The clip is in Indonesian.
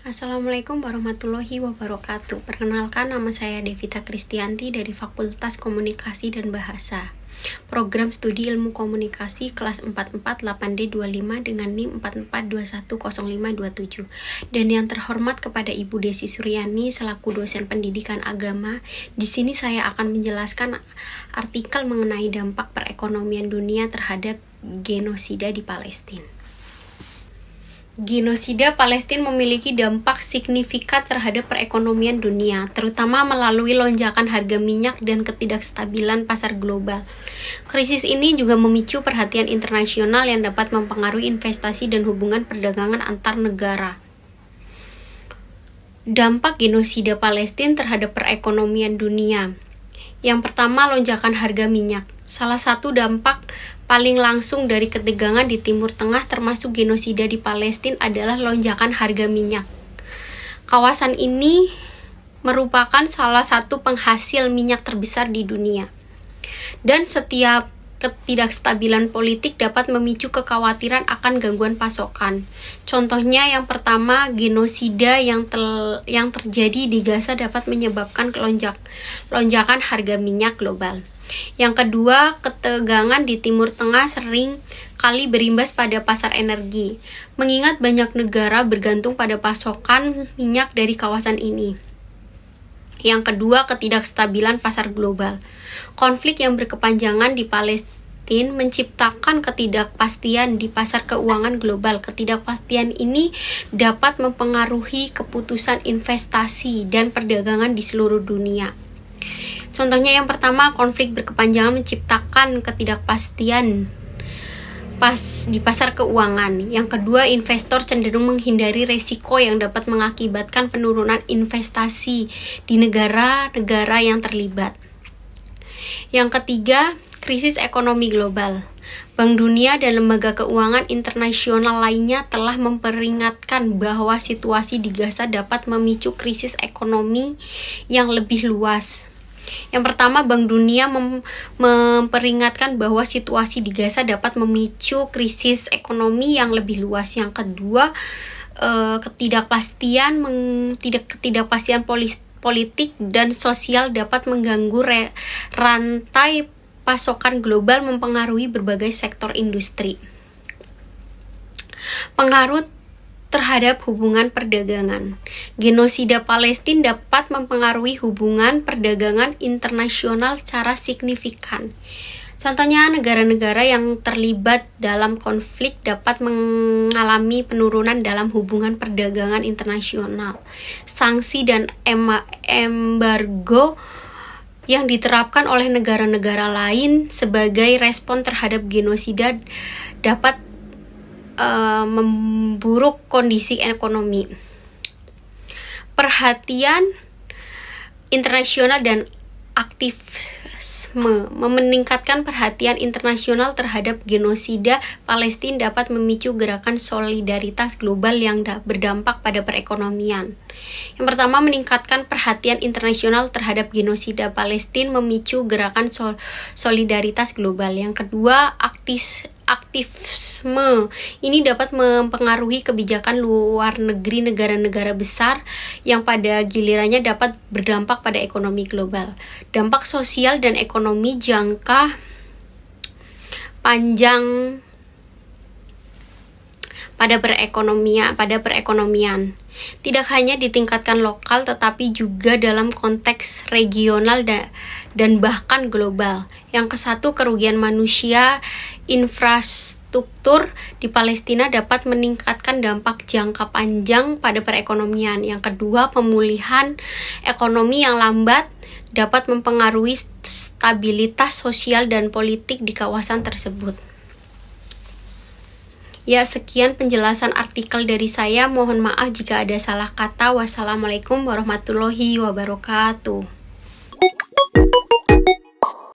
Assalamualaikum warahmatullahi wabarakatuh. Perkenalkan, nama saya Devita Kristianti dari Fakultas Komunikasi dan Bahasa. Program Studi Ilmu Komunikasi kelas 44 8D25 dengan NIM 44210527. Dan yang terhormat kepada Ibu Desi Suryani selaku dosen pendidikan agama, di sini saya akan menjelaskan artikel mengenai dampak perekonomian dunia terhadap genosida di Palestina. Genosida Palestina memiliki dampak signifikan terhadap perekonomian dunia, terutama melalui lonjakan harga minyak dan ketidakstabilan pasar global. Krisis ini juga memicu perhatian internasional yang dapat mempengaruhi investasi dan hubungan perdagangan antar negara. Dampak genosida Palestina terhadap perekonomian dunia. Yang pertama, lonjakan harga minyak. Salah satu dampak paling langsung dari ketegangan di Timur Tengah termasuk genosida di Palestina adalah lonjakan harga minyak. Kawasan ini merupakan salah satu penghasil minyak terbesar di dunia. Dan setiap ketidakstabilan politik dapat memicu kekhawatiran akan gangguan pasokan. Contohnya yang pertama, genosida yang terjadi di Gaza dapat menyebabkan lonjakan harga minyak global. Yang kedua, ketegangan di Timur Tengah sering kali berimbas pada pasar energi, mengingat banyak negara bergantung pada pasokan minyak dari kawasan ini. Yang kedua, ketidakstabilan pasar global. Konflik yang berkepanjangan di Palestina menciptakan ketidakpastian di pasar keuangan global. Ketidakpastian ini dapat mempengaruhi keputusan investasi dan perdagangan di seluruh dunia. Contohnya yang pertama, konflik berkepanjangan menciptakan ketidakpastian di pasar keuangan. Yang kedua, investor cenderung menghindari risiko yang dapat mengakibatkan penurunan investasi di negara-negara yang terlibat. Yang ketiga, krisis ekonomi global. Bank Dunia dan lembaga keuangan internasional lainnya telah memperingatkan bahwa situasi di Gaza dapat memicu krisis ekonomi yang lebih luas. Yang pertama, Bank Dunia memperingatkan bahwa situasi di Gaza dapat memicu krisis ekonomi yang lebih luas. Yang kedua, ketidakpastian politik dan sosial dapat mengganggu rantai pasokan global, mempengaruhi berbagai sektor industri. Pengaruh terhadap hubungan perdagangan. Genosida Palestina dapat mempengaruhi hubungan perdagangan internasional secara signifikan. Contohnya, negara-negara yang terlibat dalam konflik dapat mengalami penurunan dalam hubungan perdagangan internasional. Sanksi dan embargo yang diterapkan oleh negara-negara lain sebagai respon terhadap genosida dapat memburuk kondisi ekonomi. Perhatian internasional dan aktivisme. Meningkatkan perhatian internasional terhadap genosida Palestina dapat memicu gerakan solidaritas global yang berdampak pada perekonomian. Yang pertama, meningkatkan perhatian internasional terhadap genosida Palestina memicu gerakan solidaritas global. Yang kedua, aktivisme. Ini dapat mempengaruhi kebijakan luar negeri negara-negara besar yang pada gilirannya dapat berdampak pada ekonomi global. Dampak sosial dan ekonomi jangka panjang pada perekonomian. Tidak hanya ditingkatkan lokal tetapi juga dalam konteks regional dan bahkan global. Yang kesatu, kerugian manusia. Infrastruktur di Palestina dapat meningkatkan dampak jangka panjang pada perekonomian. Yang kedua, pemulihan ekonomi yang lambat dapat mempengaruhi stabilitas sosial dan politik di kawasan tersebut. Ya, sekian penjelasan artikel dari saya. Mohon maaf jika ada salah kata. Wassalamualaikum warahmatullahi wabarakatuh.